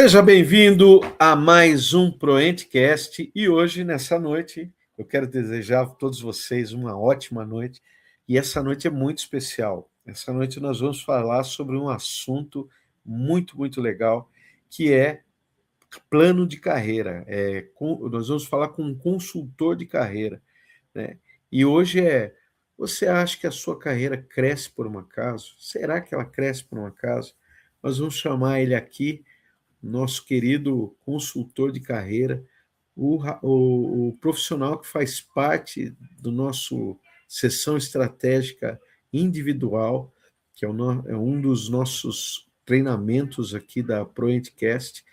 Seja bem-vindo a mais um ProEntCast e hoje, nessa noite, eu quero desejar a todos vocês uma ótima noite e essa noite é muito especial. Essa noite nós vamos falar sobre um assunto muito legal, que é plano de carreira. Nós vamos falar com um consultor de carreira, né? E hoje você acha que a sua carreira cresce por um acaso? Será que ela cresce por um acaso? Nós vamos chamar ele aqui, nosso querido consultor de carreira, o profissional que faz parte do nosso sessão estratégica individual, que é um dos nossos treinamentos aqui da ProEntCast,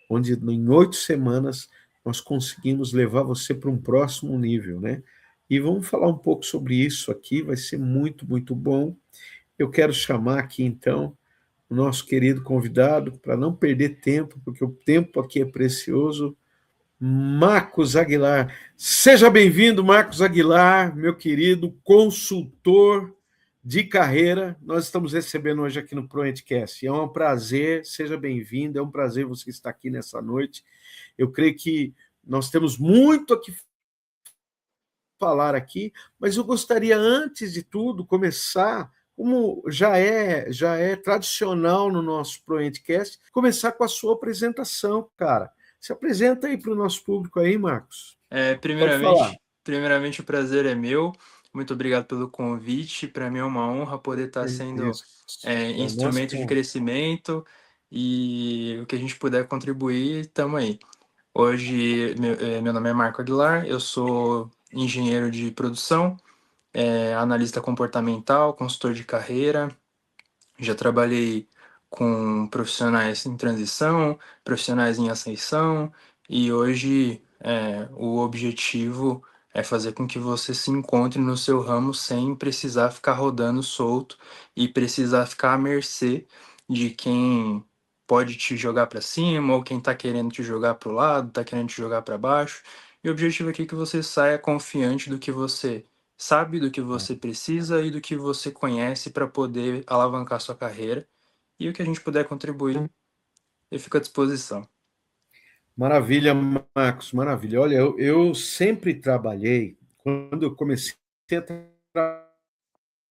onde em 8 semanas nós conseguimos levar você para um próximo nível, né? E vamos falar um pouco sobre isso aqui, vai ser muito bom. Eu quero chamar aqui, então, o nosso querido convidado, para não perder tempo, porque o tempo aqui é precioso, Marcos Aguilar. Seja bem-vindo, Marcos Aguilar, meu querido consultor de carreira. Nós estamos recebendo hoje aqui no ProEntCast. É um prazer, seja bem-vindo, é um prazer você estar aqui nessa noite. Eu creio que nós temos muito aqui falar aqui, mas eu gostaria, antes de tudo, começar, como já é tradicional no nosso ProEntCast, começar com a sua apresentação, cara. Se apresenta aí para o nosso público aí, Marcos. Pode falar. Primeiramente, o prazer é meu. Muito obrigado pelo convite. Para mim é uma honra poder estar sendo Isso. instrumento de crescimento e o que a gente puder contribuir, estamos aí. Hoje, meu nome é Marco Aguilar, eu sou engenheiro de produção, analista comportamental, consultor de carreira. Já trabalhei com profissionais em transição, profissionais em ascensão, e hoje o objetivo é fazer com que você se encontre no seu ramo sem precisar ficar rodando solto e precisar ficar à mercê de quem pode te jogar para cima ou quem está querendo te jogar para o lado, está querendo te jogar para baixo. E o objetivo aqui é que você saia confiante do que você sabe, do que você precisa e do que você conhece para poder alavancar sua carreira. E o que a gente puder contribuir, eu fico à disposição. Maravilha, Marcos, maravilha. Olha, eu sempre trabalhei, quando eu comecei a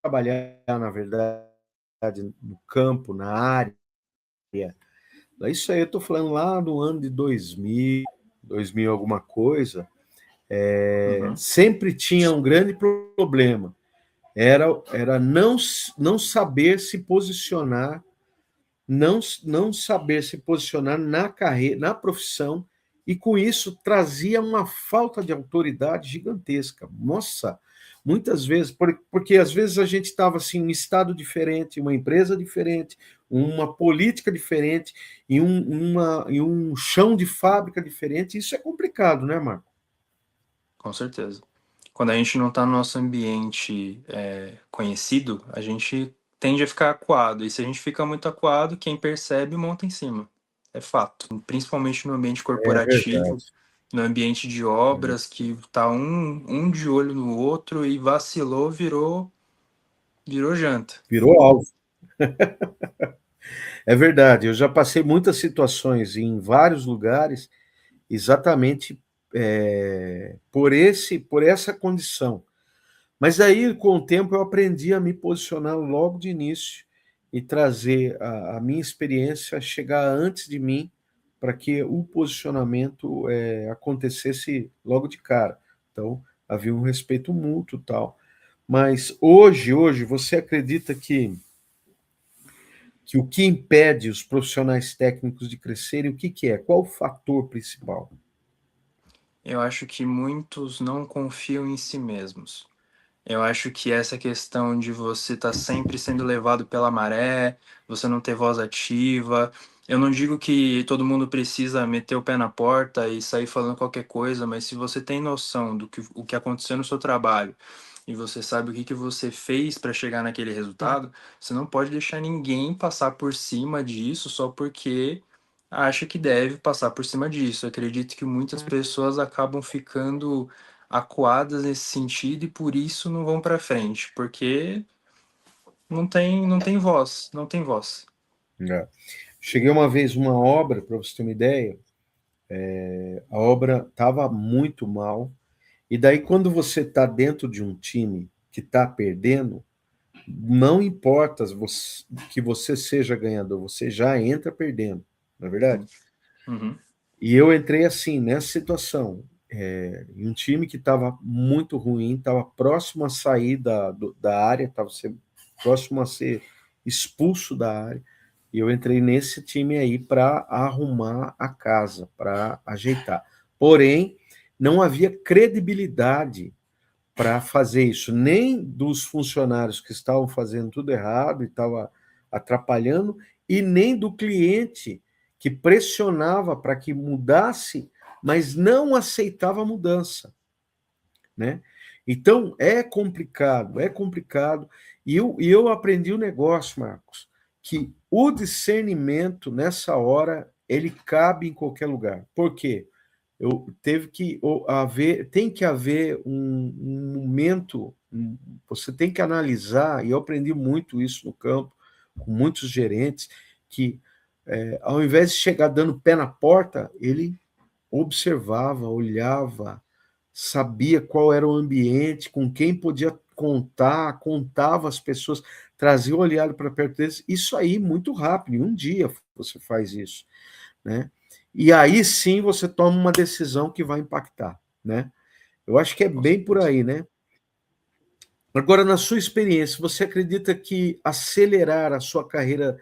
trabalhar, na verdade, no campo, na área, isso aí eu estou falando lá no ano de 2000 alguma coisa, sempre tinha um grande problema, era não saber se posicionar, não saber se posicionar na carreira, na profissão, e com isso trazia uma falta de autoridade gigantesca. Nossa, muitas vezes, porque às vezes a gente estava assim, em um estado diferente, uma empresa diferente, uma política diferente, em um chão de fábrica diferente, isso é complicado, né, Marco? Com certeza. Quando a gente não está no nosso ambiente conhecido, a gente tende a ficar acuado. E se a gente fica muito acuado, quem percebe monta em cima. É fato. Principalmente no ambiente É corporativo, verdade. no ambiente de obras, que tá um de olho no outro e vacilou, virou janta. Virou alvo. É verdade, eu já passei muitas situações em vários lugares, exatamente por essa condição. Mas aí, com o tempo, eu aprendi a me posicionar logo de início e trazer a minha experiência chegar antes de mim, para que o posicionamento acontecesse logo de cara. Então, havia um respeito mútuo e tal. Mas hoje, você acredita que o que impede os profissionais técnicos de crescerem, o que é? Qual o fator principal? Eu acho que muitos não confiam em si mesmos. Eu acho que essa questão de você estar sempre sendo levado pela maré, você não ter voz ativa. Eu não digo que todo mundo precisa meter o pé na porta e sair falando qualquer coisa, mas se você tem noção do que o que aconteceu no seu trabalho e você sabe o que que você fez para chegar naquele resultado, você não pode deixar ninguém passar por cima disso só porque acha que deve passar por cima disso. Eu acredito que muitas pessoas acabam ficando acuadas nesse sentido e por isso não vão para frente, porque não tem voz, não tem voz. É. Cheguei uma vez uma obra, para você ter uma ideia, a obra estava muito mal, e daí quando você está dentro de um time que está perdendo, não importa que você seja ganhador, você já entra perdendo, não é verdade? Sim. Uhum. E eu entrei assim, nessa situação, em um time que estava muito ruim, estava próximo a sair da área, estava próximo a ser expulso da área, e eu entrei nesse time aí para arrumar a casa, para ajeitar. Porém, não havia credibilidade para fazer isso, nem dos funcionários que estavam fazendo tudo errado e estavam atrapalhando, e nem do cliente que pressionava para que mudasse, mas não aceitava a mudança, né? Então é complicado. E eu aprendi o negócio, Marcos, que o discernimento nessa hora ele cabe em qualquer lugar. Por quê? Tem que haver um momento, você tem que analisar, e eu aprendi muito isso no campo, com muitos gerentes, que ao invés de chegar dando pé na porta, ele observava, olhava, sabia qual era o ambiente, com quem podia contar, contava as pessoas, trazia o olhar para perto deles. Isso aí muito rápido, em um dia você faz isso, né? E aí sim você toma uma decisão que vai impactar, né? Eu acho que é Com bem por certeza. aí, né? Agora, na sua experiência, você acredita que acelerar a sua carreira,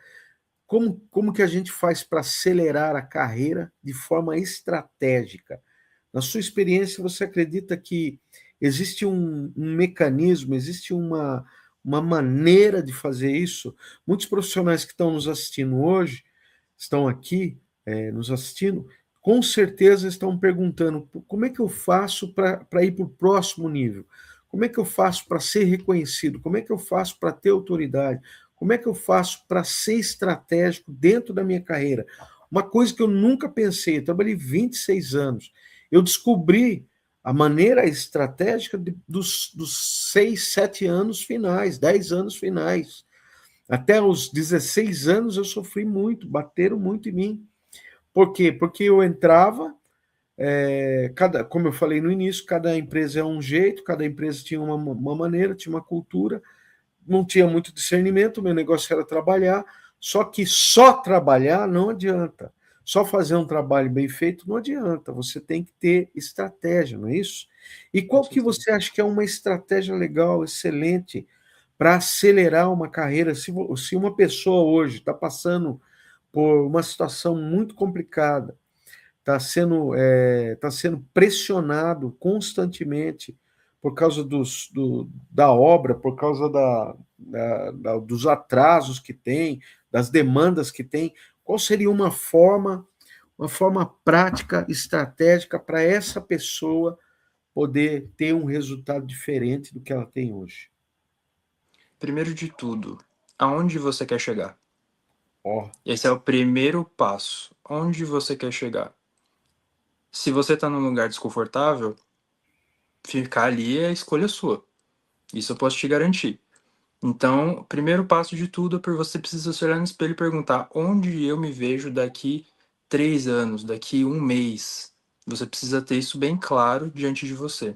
como que a gente faz para acelerar a carreira de forma estratégica? Na sua experiência, você acredita que existe um mecanismo, existe uma maneira de fazer isso? Muitos profissionais que estão nos assistindo hoje, estão aqui nos assistindo, com certeza estão perguntando como é que eu faço para ir para o próximo nível? Como é que eu faço para ser reconhecido? Como é que eu faço para ter autoridade? Como é que eu faço para ser estratégico dentro da minha carreira? Uma coisa que eu nunca pensei, eu trabalhei 26 anos, eu descobri a maneira estratégica dos 6, 7 anos finais, 10 anos finais. Até os 16 anos eu sofri muito, bateram muito em mim. Por quê? Porque eu entrava, como eu falei no início, cada empresa é um jeito, cada empresa tinha uma maneira, tinha uma cultura, não tinha muito discernimento, meu negócio era trabalhar, só que só trabalhar não adianta. Só fazer um trabalho bem feito não adianta, você tem que ter estratégia, não é isso? E Com qual que certeza. você acha que é uma estratégia legal, excelente, para acelerar uma carreira? Se uma pessoa hoje está passando por uma situação muito complicada, tá sendo pressionado constantemente por causa da obra, por causa dos atrasos que tem, das demandas que tem. Qual seria uma forma prática, estratégica para essa pessoa poder ter um resultado diferente do que ela tem hoje? Primeiro de tudo, aonde você quer chegar? Ó, Esse é o primeiro passo. Onde você quer chegar? Se você está num lugar desconfortável, ficar ali é escolha sua. Isso eu posso te garantir. Então, o primeiro passo de tudo é por você precisa se olhar no espelho e perguntar onde eu me vejo daqui 3 anos, daqui um mês. Você precisa ter isso bem claro diante de você.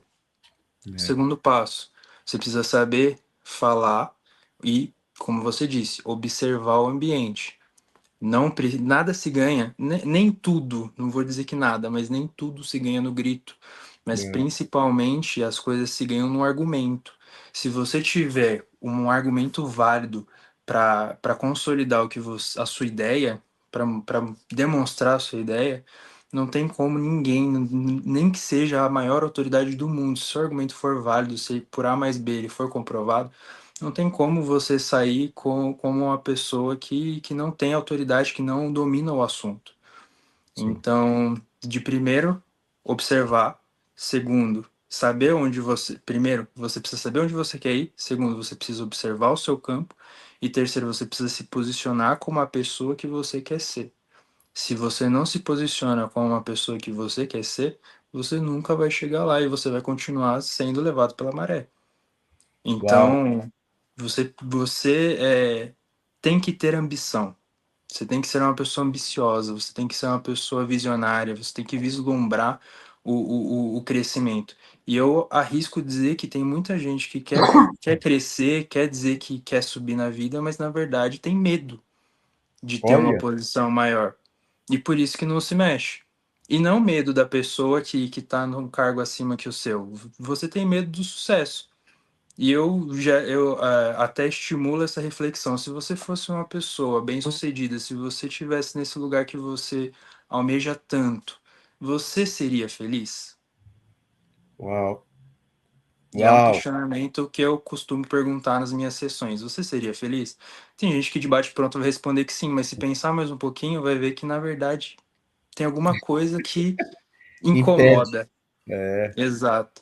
é, Segundo passo, você precisa saber falar e, como você disse, observar o ambiente. Não, nada se ganha, nem tudo, não vou dizer que nada, mas nem tudo se ganha no grito. Mas é, principalmente as coisas se ganham no argumento. Se você tiver um argumento válido para consolidar o que você, a sua ideia, para demonstrar a sua ideia, não tem como ninguém, nem que seja a maior autoridade do mundo, se o seu argumento for válido, se por A mais B ele for comprovado, não tem como você sair como uma pessoa que não tem autoridade, que não domina o assunto. sim. Então, de primeiro, observar. Segundo, saber onde você. Primeiro, você precisa saber onde você quer ir. Segundo, você precisa observar o seu campo. E terceiro, você precisa se posicionar como a pessoa que você quer ser. Se você não se posiciona como uma pessoa que você quer ser, você nunca vai chegar lá e você vai continuar sendo levado pela maré. Uau, Então, você tem que ter ambição. Você tem que ser uma pessoa ambiciosa, você tem que ser uma pessoa visionária, você tem que vislumbrar o crescimento. E eu arrisco dizer que tem muita gente que quer crescer, quer dizer que quer subir na vida, mas na verdade tem medo de ter uma Olha, posição maior. E por isso que não se mexe. E não medo da pessoa que está num cargo acima que o seu. Você tem medo do sucesso. E eu até estimulo essa reflexão. Se você fosse uma pessoa bem-sucedida, se você estivesse nesse lugar que você almeja tanto, você seria feliz? uau, E é um uau, questionamento que eu costumo perguntar nas minhas sessões. Você seria feliz? Tem gente que de bate-pronto vai responder que sim, mas se pensar mais um pouquinho, vai ver que na verdade tem alguma coisa que impede. incomoda. É, Exato.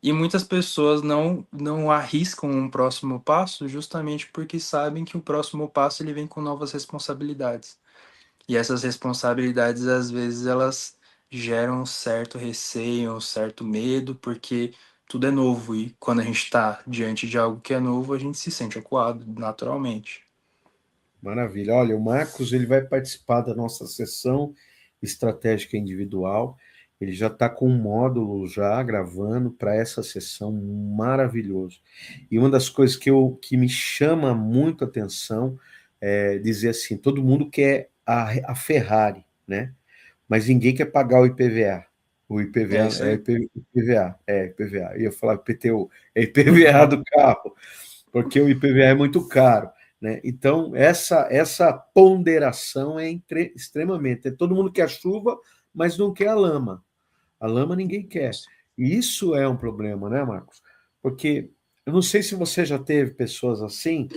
E muitas pessoas não arriscam um próximo passo justamente porque sabem que o próximo passo ele vem com novas responsabilidades. E essas responsabilidades, às vezes, elas geram um certo receio, um certo medo, porque tudo é novo. E quando a gente está diante de algo que é novo, a gente se sente acuado, naturalmente. maravilha. Olha, o Marcos ele vai participar da nossa sessão estratégica individual. Ele já está com um módulo já gravando para essa sessão maravilhoso. E uma das coisas que me chama muito a atenção é dizer assim, todo mundo quer a Ferrari, né? Mas ninguém quer pagar o IPVA. O É IPVA isso aí. IPVA. Eu ia falar IPTU, é IPVA do carro, porque o IPVA é muito caro, né? Então, essa ponderação é extremamente. Todo mundo quer a chuva, mas não quer a lama. A lama ninguém quer. E isso é um problema, né, Marcos? Porque eu não sei se você já teve pessoas assim,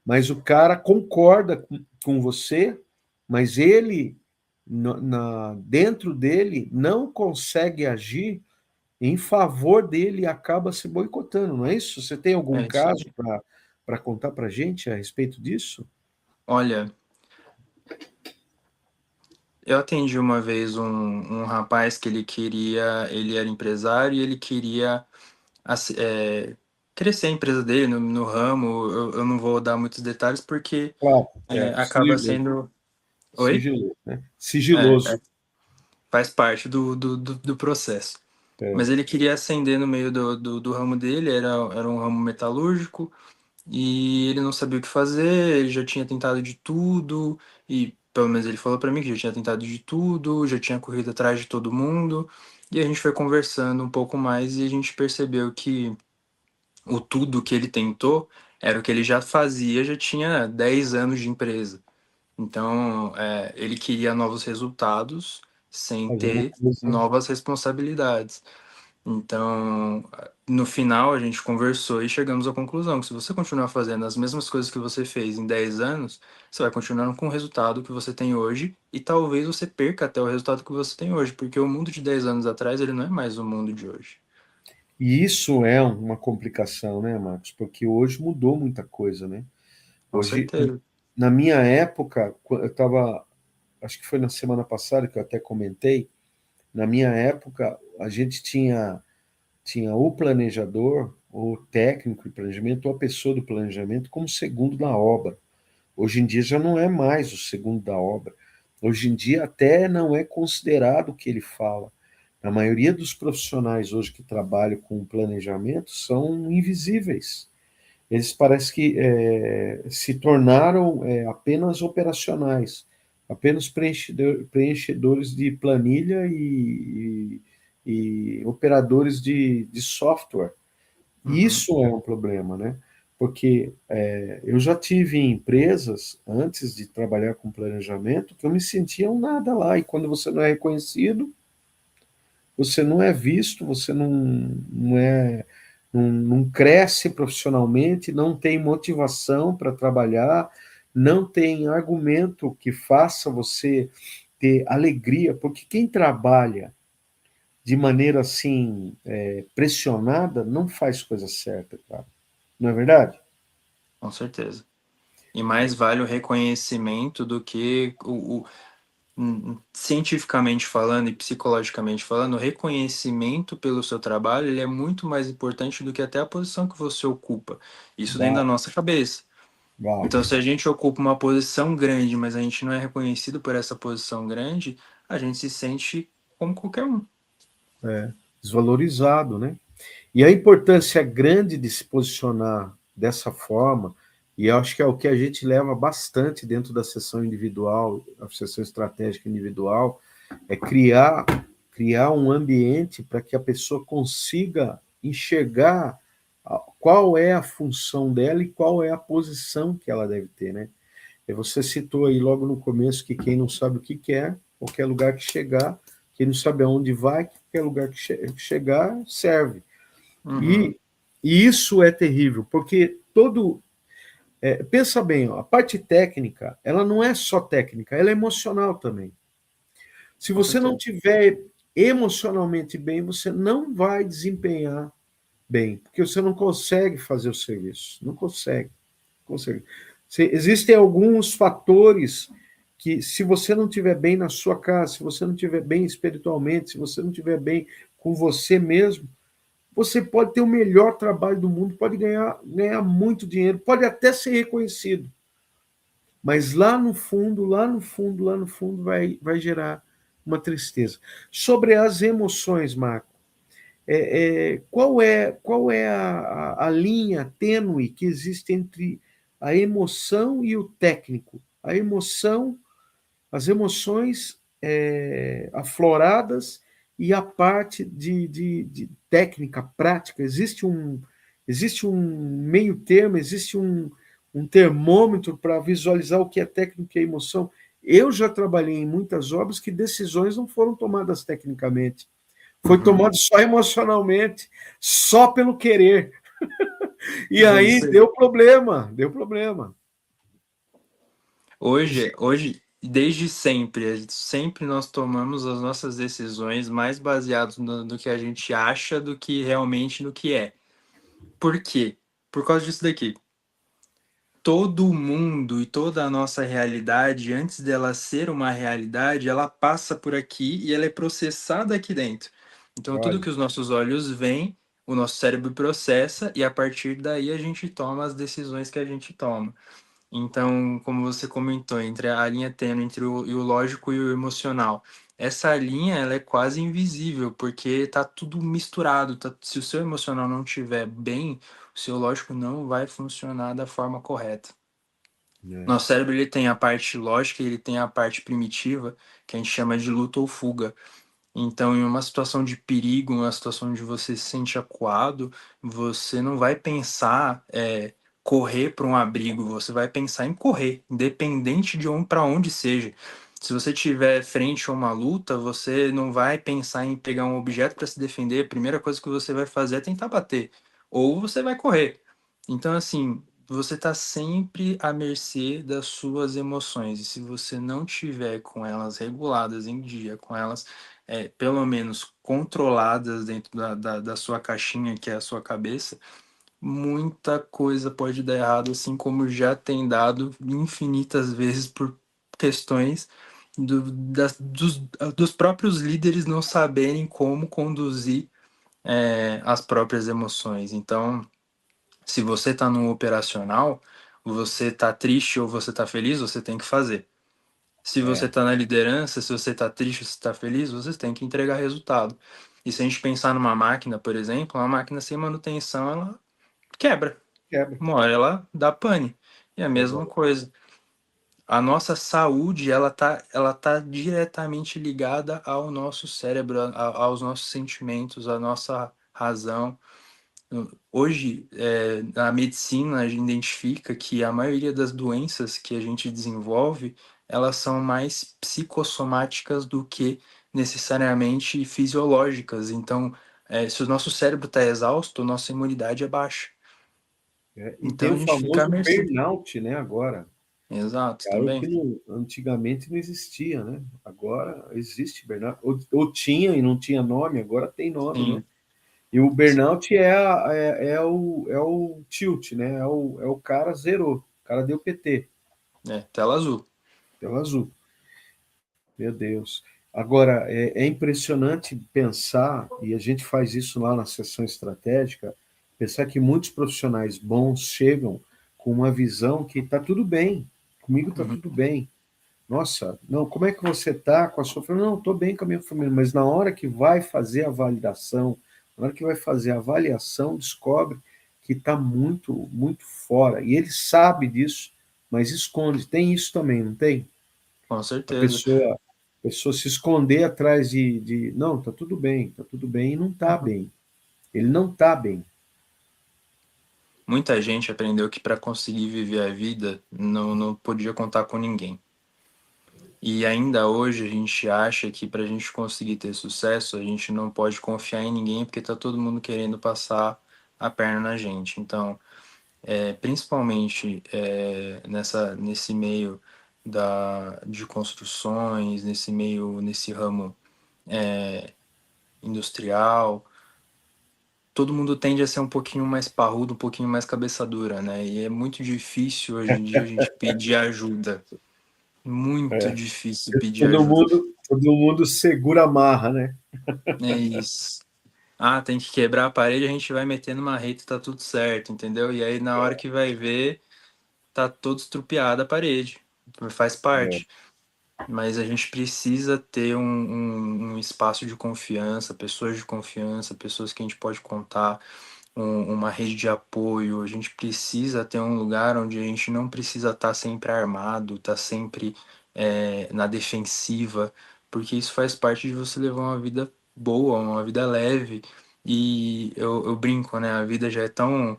mas o cara concorda com você, mas ele, dentro dele, não consegue agir em favor dele e acaba se boicotando, não é isso? Você tem algum É isso caso aí. para contar para a gente a respeito disso? Olha, eu atendi uma vez um rapaz que ele era empresário e ele queria crescer a empresa dele no ramo. Eu não vou dar muitos detalhes porque Claro, acaba sendo. Oi? sigiloso, né? É, Sigiloso. faz parte do processo. É. Mas ele queria ascender no meio do ramo dele, era um ramo metalúrgico, e ele não sabia o que fazer, ele já tinha tentado de tudo, e pelo menos ele falou para mim que já tinha tentado de tudo, já tinha corrido atrás de todo mundo, e a gente foi conversando um pouco mais e a gente percebeu que o tudo que ele tentou era o que ele já fazia, já tinha 10 anos de empresa. Então, ele queria novos resultados sem Fazer uma ter coisa. novas responsabilidades. Então, no final, a gente conversou e chegamos à conclusão que se você continuar fazendo as mesmas coisas que você fez em 10 anos, você vai continuar com o resultado que você tem hoje e talvez você perca até o resultado que você tem hoje, porque o mundo de 10 anos atrás, ele não é mais o mundo de hoje. E isso é uma complicação, né, Marcos? Porque hoje mudou muita coisa, né? Com Hoje, certeza. na minha época, eu estava, acho que foi na semana passada que eu até comentei, na minha época, a gente tinha o planejador, o técnico de planejamento, ou a pessoa do planejamento como segundo da obra. Hoje em dia já não é mais o segundo da obra. Hoje em dia até não é considerado o que ele fala. A maioria dos profissionais hoje que trabalham com planejamento são invisíveis. Eles parece que se tornaram apenas operacionais, apenas preenchedores de planilha e operadores de software. E Uhum, isso é um problema, né? Porque eu já tive em empresas, antes de trabalhar com planejamento, que eu me sentia um nada lá. E quando você não é reconhecido, você não é visto, você não cresce profissionalmente, não tem motivação para trabalhar, não tem argumento que faça você ter alegria, porque quem trabalha de maneira assim, pressionada, não faz coisa certa, cara. Não é verdade? com certeza. E mais vale o reconhecimento do que cientificamente falando e psicologicamente falando, o reconhecimento pelo seu trabalho, ele é muito mais importante do que até a posição que você ocupa. Isso dentro da Dá, nossa cabeça. Uau. Então, se a gente ocupa uma posição grande, mas a gente não é reconhecido por essa posição grande, a gente se sente como qualquer um. Desvalorizado, né? E a importância grande de se posicionar dessa forma, e eu acho que é o que a gente leva bastante dentro da sessão individual, a sessão estratégica individual, é criar um ambiente para que a pessoa consiga enxergar qual é a função dela e qual é a posição que ela deve ter, né? E você citou aí logo no começo que quem não sabe o que quer, qualquer lugar que chegar, quem não sabe aonde vai, qualquer lugar que chegar serve. Uhum, E, e isso é terrível, porque pensa bem, ó, a parte técnica, ela não é só técnica, ela é emocional também. Se com você não certeza. tiver emocionalmente bem, você não vai desempenhar bem, porque você não consegue fazer o serviço, não consegue, consegue. Existem alguns fatores que, se você não estiver bem na sua casa, se você não estiver bem espiritualmente, se você não estiver bem com você mesmo, você pode ter o melhor trabalho do mundo, pode ganhar muito dinheiro, pode até ser reconhecido, mas lá no fundo, lá no fundo, lá no fundo, vai gerar uma tristeza. Sobre as emoções, Marco, qual é a linha tênue que existe entre a emoção e o técnico? A emoção, as emoções afloradas e a parte de técnica, prática. Existe um meio termo, existe um termômetro para visualizar o que é técnica e emoção. Eu já trabalhei em muitas obras que decisões não foram tomadas tecnicamente, foi Uhum. tomado só emocionalmente, só pelo querer. E É aí isso aí. deu problema, deu problema. Hoje, desde sempre, sempre nós tomamos as nossas decisões mais baseadas no que a gente acha do que realmente no que é. Por quê? Por causa disso daqui. Todo mundo e toda a nossa realidade, antes dela ser uma realidade, ela passa por aqui e ela é processada aqui dentro. Então, tudo Olha, que os nossos olhos veem, o nosso cérebro processa e a partir daí a gente toma as decisões que a gente toma. Então, como você comentou, entre a linha tênue entre o lógico e o emocional, essa linha ela é quase invisível, porque tá tudo misturado. Se o seu emocional não estiver bem, o seu lógico não vai funcionar da forma correta. né? Nosso cérebro ele tem a parte lógica e ele tem a parte primitiva, que a gente chama de luta ou fuga. Então, em uma situação de perigo, uma situação onde você se sente acuado, você não vai pensar correr para um abrigo, você vai pensar em correr, independente de onde para onde seja. Se você tiver frente a uma luta, você não vai pensar em pegar um objeto para se defender. A primeira coisa que você vai fazer é tentar bater, ou você vai correr. Então, assim, você está sempre à mercê das suas emoções. E se você não tiver com elas reguladas em dia, com elas pelo menos controladas dentro da sua caixinha, que é a sua cabeça, muita coisa pode dar errado, assim como já tem dado infinitas vezes por questões dos próprios líderes não saberem como conduzir as próprias emoções. Então, se você está no operacional, você está triste ou você está feliz, você tem que fazer. Se você É, está na liderança, se você está triste, se está feliz, você tem que entregar resultado. E se a gente pensar numa máquina, por exemplo, uma máquina sem manutenção, ela quebra. quebra. Uma hora ela dá pane. E a mesma Exato. coisa. A nossa saúde, ela tá diretamente ligada ao nosso cérebro, aos nossos sentimentos, à nossa razão. Hoje, a medicina identifica que a maioria das doenças que a gente desenvolve, elas são mais psicossomáticas do que necessariamente fisiológicas. Então, se o nosso cérebro está exausto, nossa imunidade é baixa. E tem Então, a o gente fica à famoso mercê. burnout, né, agora. Exato, É algo também. que antigamente não existia, né? Agora existe burnout. Ou tinha e não tinha nome, agora tem nome, né? Sim, E o burnout é o tilt, né? É o cara zerou, o cara deu PT, tela azul. deu azul. Meu Deus. Agora, é impressionante pensar, e a gente faz isso lá na sessão estratégica, pensar que muitos profissionais bons chegam com uma visão que está tudo bem, comigo está Uhum. tudo bem. Nossa, não, como é que você está com a sua família? Não, estou bem com a minha família, mas na hora que vai fazer a validação, na hora que vai fazer a avaliação, descobre que está muito, muito fora. E ele sabe disso, mas esconde. Tem isso também, não tem? Com A certeza. pessoa se esconder atrás não, está tudo bem, e não está Uhum. bem. Ele não está bem. Muita gente aprendeu que para conseguir viver a vida não podia contar com ninguém. E ainda hoje a gente acha que para a gente conseguir ter sucesso, a gente não pode confiar em ninguém porque tá todo mundo querendo passar a perna na gente. Então, principalmente nesse meio de construções, nesse ramo industrial, todo mundo tende a ser um pouquinho mais parrudo, um pouquinho mais cabeça dura, né? E é muito difícil hoje em dia a gente pedir ajuda. Muito difícil pedir ajuda. Todo mundo segura a marra, né? É isso. Ah, tem que quebrar a parede, a gente vai metendo uma reta e tá tudo certo, entendeu? E aí na hora que vai ver, tá todo estrupiada a parede. Faz É, parte. Mas a gente precisa ter um espaço de confiança, pessoas que a gente pode contar, uma rede de apoio. A gente precisa ter um lugar onde a gente não precisa estar sempre armado, estar sempre na defensiva, porque isso faz parte de você levar uma vida boa, uma vida leve. E eu brinco, né? A vida já é tão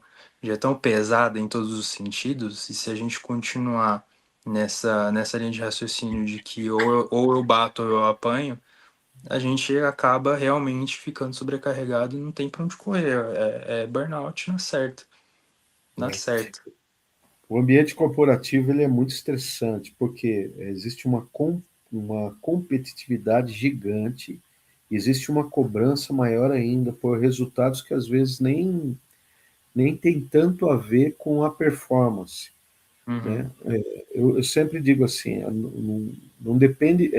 pesada em todos os sentidos, e se a gente continuar nessa linha de raciocínio de que ou eu bato ou eu apanho, a gente acaba realmente ficando sobrecarregado e não tem pra onde correr. É burnout na certa. Na é. certa. O ambiente corporativo ele é muito estressante, porque existe uma competitividade gigante, existe uma cobrança maior ainda por resultados que às vezes nem tem tanto a ver com a performance. Uhum. Né? Eu sempre digo assim, não depende,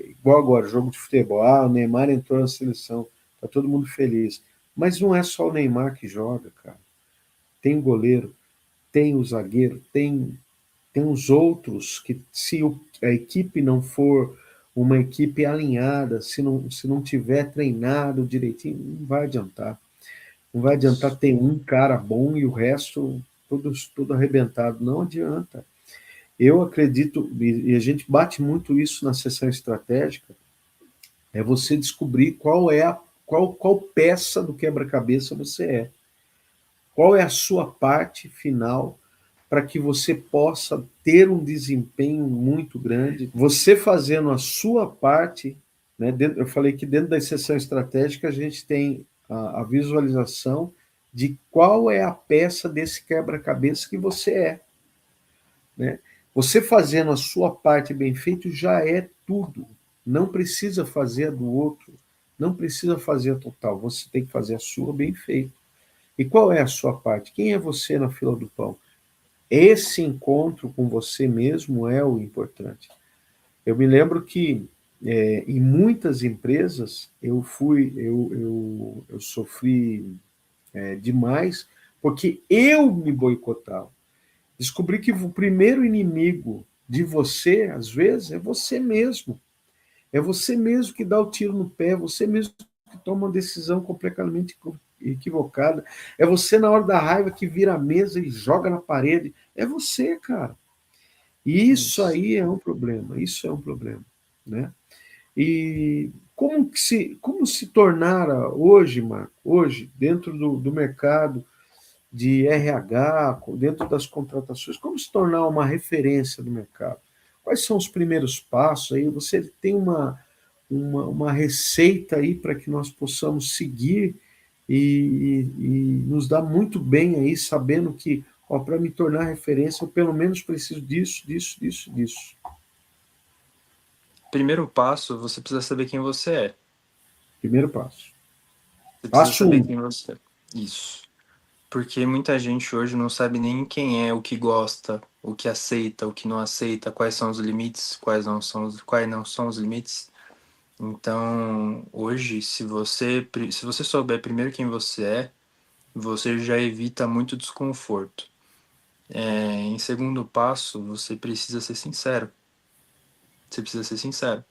igual agora, jogo de futebol, o Neymar entrou na seleção, tá todo mundo feliz. Mas não é só o Neymar que joga, cara. Tem o goleiro, tem o zagueiro, tem os outros que, se a equipe não for uma equipe alinhada, se não tiver treinado direitinho, não vai adiantar. Não vai adiantar Isso. ter um cara bom e o resto tudo arrebentado. Não adianta. Eu acredito, e a gente bate muito isso na sessão estratégica, é você descobrir qual peça do quebra-cabeça você é. Qual é a sua parte final para que você possa ter um desempenho muito grande. Você fazendo a sua parte, né, eu falei que dentro da sessão estratégica a gente tem a visualização de qual é a peça desse quebra-cabeça que você é. Né? Você fazendo a sua parte bem feito já é tudo. Não precisa fazer a do outro, não precisa fazer a total. Você tem que fazer a sua bem feita. E qual é a sua parte? Quem é você na fila do pão? Esse encontro com você mesmo é o importante. Eu me lembro que em muitas empresas eu sofri demais porque eu me boicotava. Descobri que o primeiro inimigo de você, às vezes, é você mesmo. É você mesmo que dá o tiro no pé, é você mesmo que toma uma decisão completamente equivocada. É você, na hora da raiva, que vira a mesa e joga na parede. É você, cara. E isso Isso. aí é um problema. Isso é um problema. Né? E como se tornar hoje, Marco, hoje, dentro do mercado de RH, dentro das contratações, como se tornar uma referência no mercado? Quais são os primeiros passos aí? Você tem uma receita aí para que nós possamos seguir e nos dar muito bem aí, sabendo que, para me tornar referência, eu pelo menos preciso disso, disso, disso, disso. Primeiro passo, você precisa saber quem você é. Primeiro passo. Você precisa Passo saber um. quem você é. Isso. Porque muita gente hoje não sabe nem quem é, o que gosta, o que aceita, o que não aceita, quais são os limites, quais não são os limites. Então, hoje, se você souber primeiro quem você é, você já evita muito desconforto. Em segundo passo, você precisa ser sincero. Você precisa ser sincero.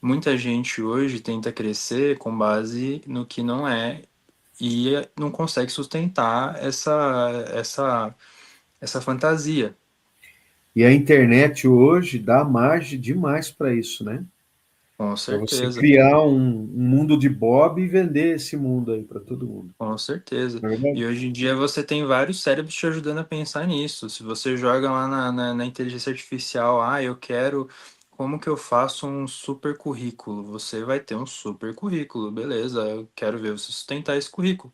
Muita gente hoje tenta crescer com base no que não é e não consegue sustentar essa fantasia. E a internet hoje dá margem demais para isso, né? Com Para você certeza, criar um mundo de Bob e vender esse mundo aí para todo mundo. com certeza. Não é E verdade? hoje em dia você tem vários cérebros te ajudando a pensar nisso. Se você joga lá na inteligência artificial, eu quero. Como que eu faço um super currículo? Você vai ter um super currículo, beleza? Eu quero ver você sustentar esse currículo.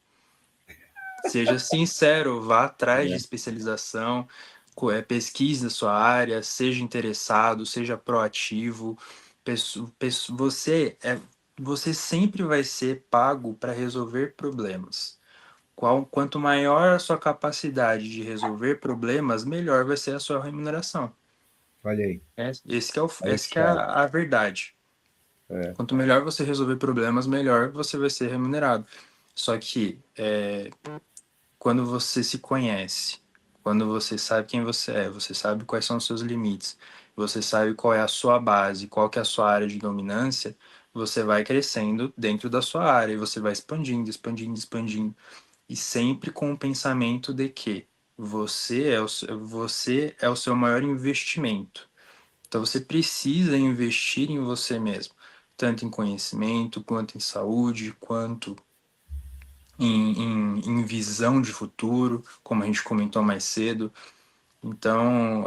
Seja sincero, vá atrás de especialização, pesquise na sua área, seja interessado, seja proativo. Você você sempre vai ser pago para resolver problemas. Quanto maior a sua capacidade de resolver problemas, melhor vai ser a sua remuneração. Olha aí, aí Esse que é chave. a verdade. É, Quanto melhor você resolver problemas, melhor você vai ser remunerado. Só que quando você se conhece, quando você sabe quem você é, você sabe quais são os seus limites, você sabe qual é a sua base, qual que é a sua área de dominância, você vai crescendo dentro da sua área e você vai expandindo, expandindo, expandindo. E sempre com o pensamento de que você é o seu maior investimento. Então você precisa investir em você mesmo, tanto em conhecimento, quanto em saúde, quanto em visão de futuro, como a gente comentou mais cedo. Então,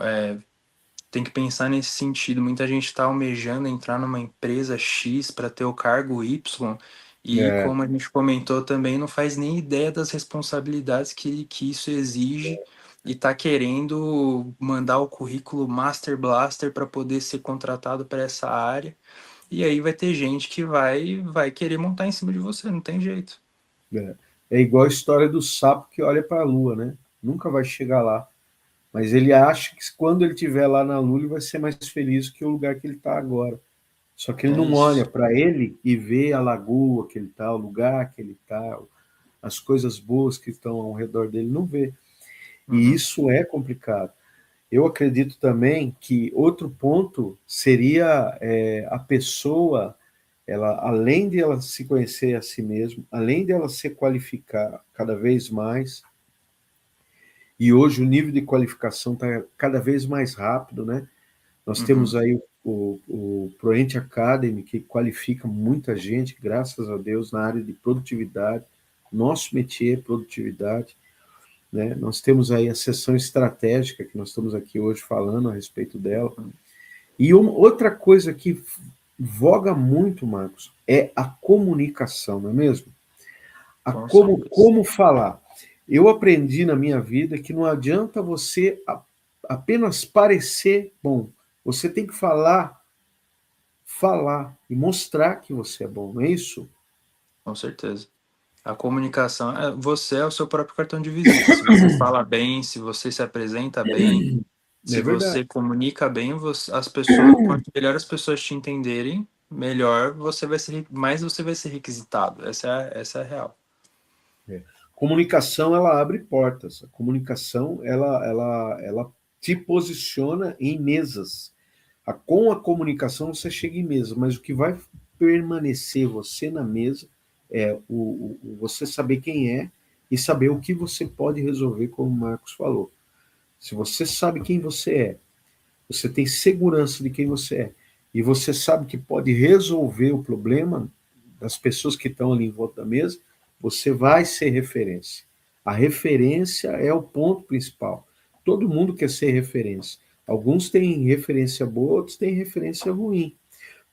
tem que pensar nesse sentido. Muita gente está almejando entrar numa empresa X para ter o cargo Y, e é, como a gente comentou também, não faz nem ideia das responsabilidades que isso exige e está querendo mandar o currículo Master Blaster para poder ser contratado para essa área. E aí vai ter gente que vai querer montar em cima de você, não tem jeito. é. É igual a história do sapo que olha para a lua, né? Nunca vai chegar lá. Mas ele acha que quando ele estiver lá na lua, ele vai ser mais feliz que o lugar que ele está agora. Só que ele É não olha isso. para ele e vê a lagoa que ele está, o lugar que ele está, as coisas boas que estão ao redor dele, não vê. E Uhum. isso é complicado. Eu acredito também que outro ponto seria a pessoa, ela, além de ela se conhecer a si mesma, além de ela se qualificar cada vez mais, e hoje o nível de qualificação está cada vez mais rápido, né? Nós temos Uhum. aí o Proente Academy, que qualifica muita gente, graças a Deus, na área de produtividade. Nosso métier é produtividade. Né? Nós temos aí a sessão estratégica, que nós estamos aqui hoje falando a respeito dela. Uhum. E outra coisa que voga muito, Marcos, é a comunicação, não é mesmo? A Com certeza. como falar. Eu aprendi na minha vida que não adianta você apenas parecer bom. Você tem que falar e mostrar que você é bom, não é isso? Com certeza. A comunicação, você é o seu próprio cartão de visita. Se você fala bem, se você se apresenta bem, É se verdade. você comunica bem, as pessoas, quanto melhor as pessoas te entenderem, melhor você vai ser, mais você vai ser requisitado. Essa é a real. É. Comunicação, ela abre portas. A comunicação, ela te posiciona em mesas. Com a comunicação, você chega em mesa, mas o que vai permanecer você na mesa é você saber quem é e saber o que você pode resolver, como o Marcos falou. Se você sabe quem você é, você tem segurança de quem você é, e você sabe que pode resolver o problema das pessoas que estão ali em volta da mesa, você vai ser referência. A referência é o ponto principal. Todo mundo quer ser referência. Alguns têm referência boa, outros têm referência ruim,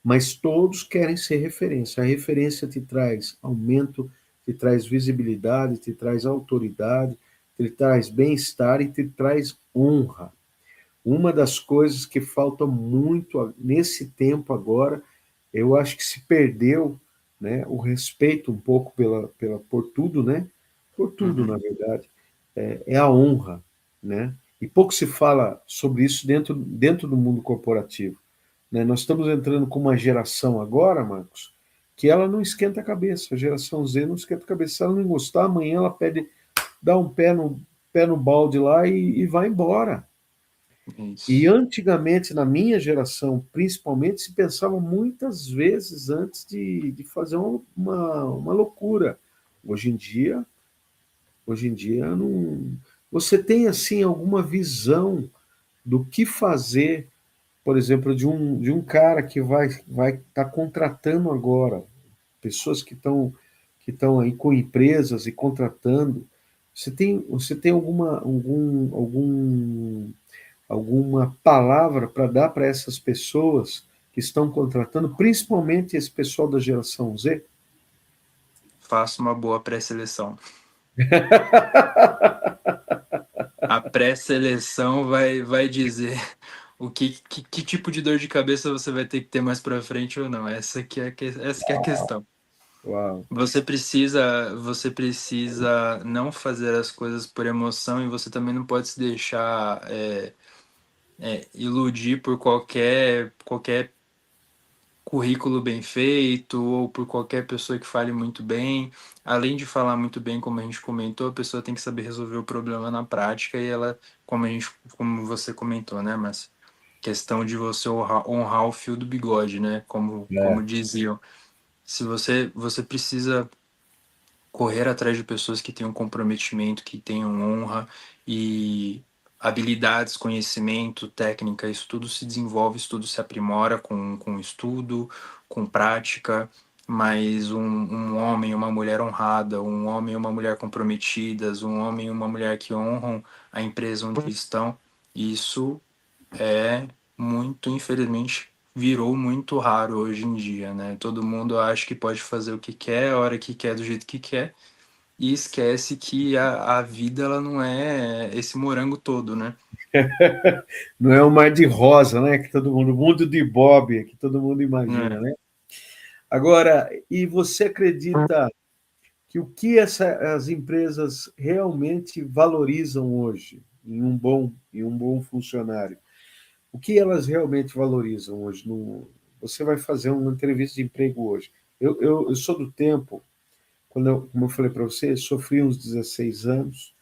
mas todos querem ser referência. A referência te traz aumento, te traz visibilidade, te traz autoridade, te traz bem-estar e te traz honra. Uma das coisas que falta muito nesse tempo agora, eu acho que se perdeu, né, o respeito um pouco por tudo, né? Por tudo, Uhum. na verdade, é a honra, né? E pouco se fala sobre isso dentro do mundo corporativo, né? Nós estamos entrando com uma geração agora, Marcos, que ela não esquenta a cabeça. A geração Z não esquenta a cabeça. Se ela não gostar, amanhã ela pede, dá um pé no balde lá e vai embora. E Isso. antigamente, na minha geração, principalmente, se pensava muitas vezes antes de fazer uma loucura. Hoje em dia, hoje em dia não. Você tem assim alguma visão do que fazer, por exemplo, de um cara que vai estar contratando agora, pessoas que estão aí com empresas e contratando. Você tem alguma palavra para dar para essas pessoas que estão contratando, principalmente esse pessoal da geração Z? Faça uma boa pré-seleção. A pré-seleção vai dizer que tipo de dor de cabeça você vai ter que ter mais para frente ou não. Essa que é a questão. Uau. Você precisa não fazer as coisas por emoção e você também não pode se deixar iludir por qualquer currículo bem feito ou por qualquer pessoa que fale muito bem. Além de falar muito bem, como a gente comentou, a pessoa tem que saber resolver o problema na prática e ela, como você comentou, né, mas questão de você honrar o fio do bigode, né, como É. diziam. Se você precisa correr atrás de pessoas que tenham comprometimento, que tenham honra e habilidades, conhecimento, técnica, isso tudo se desenvolve, isso tudo se aprimora com estudo, com prática, mas um homem e uma mulher honrada, um homem e uma mulher comprometidas, um homem e uma mulher que honram a empresa onde eles estão, isso é muito, infelizmente, virou muito raro hoje em dia, né? Todo mundo acha que pode fazer o que quer, a hora que quer, do jeito que quer, e esquece que a vida ela não é esse morango todo, né? Não é o mar de rosa, né? Que todo mundo, o mundo de Bob, que todo mundo imagina, É. né? Agora, e você acredita que o que as empresas realmente valorizam hoje em um bom funcionário? O que elas realmente valorizam hoje? Você vai fazer uma entrevista de emprego hoje. Eu sou do tempo, como eu falei para você, sofri uns 16 anos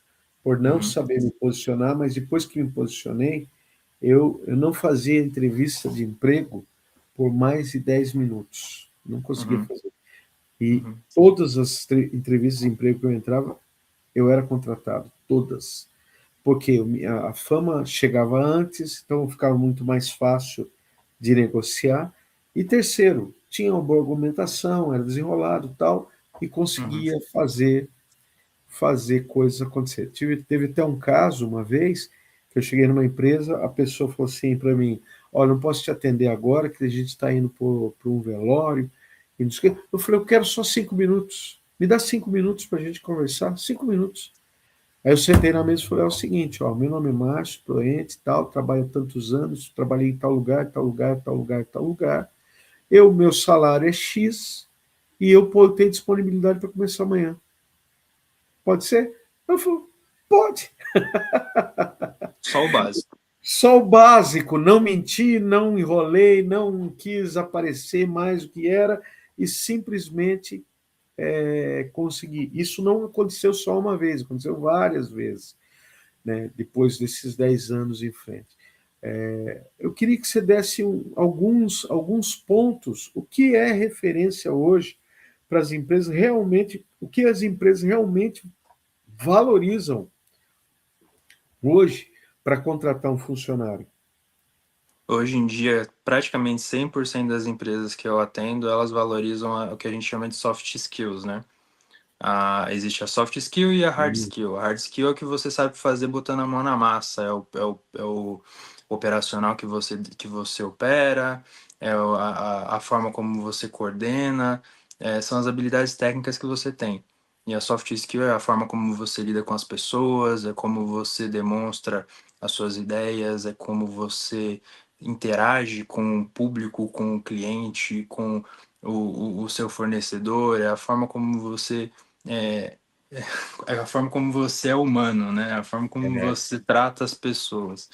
por não Uhum, saber me posicionar, mas depois que me posicionei, eu não fazia entrevista de emprego por mais de 10 minutos. Não conseguia uhum, fazer. E uhum, todas as entrevistas de emprego que eu entrava, eu era contratado. Todas. Porque a fama chegava antes, então ficava muito mais fácil de negociar. E terceiro, tinha uma boa argumentação, era desenrolado tal, e uhum, conseguia fazer coisas acontecer. Teve até um caso uma vez que eu cheguei numa empresa, a pessoa falou assim para mim: olha, não posso te atender agora, que a gente está indo para um velório. E não sei o quê. Eu falei: eu quero só 5 minutos. Me dá 5 minutos para a gente conversar. 5 minutos. Aí eu sentei na mesa e falei: é o seguinte, ó, meu nome é Márcio Proente, tal, trabalho há tantos anos, trabalhei em tal lugar, tal lugar, tal lugar, tal lugar. Meu salário é X e eu tenho disponibilidade para começar amanhã. Pode ser? Eu falei: pode. só o básico. Só o básico, não menti, não enrolei, não quis aparecer mais do que era e simplesmente consegui. Isso não aconteceu só uma vez, aconteceu várias vezes, né, depois desses 10 anos em frente. Eu queria que você desse alguns pontos, o que é referência hoje para as empresas realmente, o que as empresas realmente valorizam hoje para contratar um funcionário. Hoje em dia, praticamente 100% das empresas que eu atendo, elas valorizam o que a gente chama de soft skills, né? Existe a soft skill e a hard Uhum. skill. A hard skill é o que você sabe fazer botando a mão na massa, é o operacional que você opera, a forma como você coordena, são as habilidades técnicas que você tem. E a soft skill é a forma como você lida com as pessoas, é como você demonstra as suas ideias, é como você interage com o público, com o cliente, com o seu fornecedor, é a forma como você é, é a forma como você é humano, né? A forma como É, você trata as pessoas.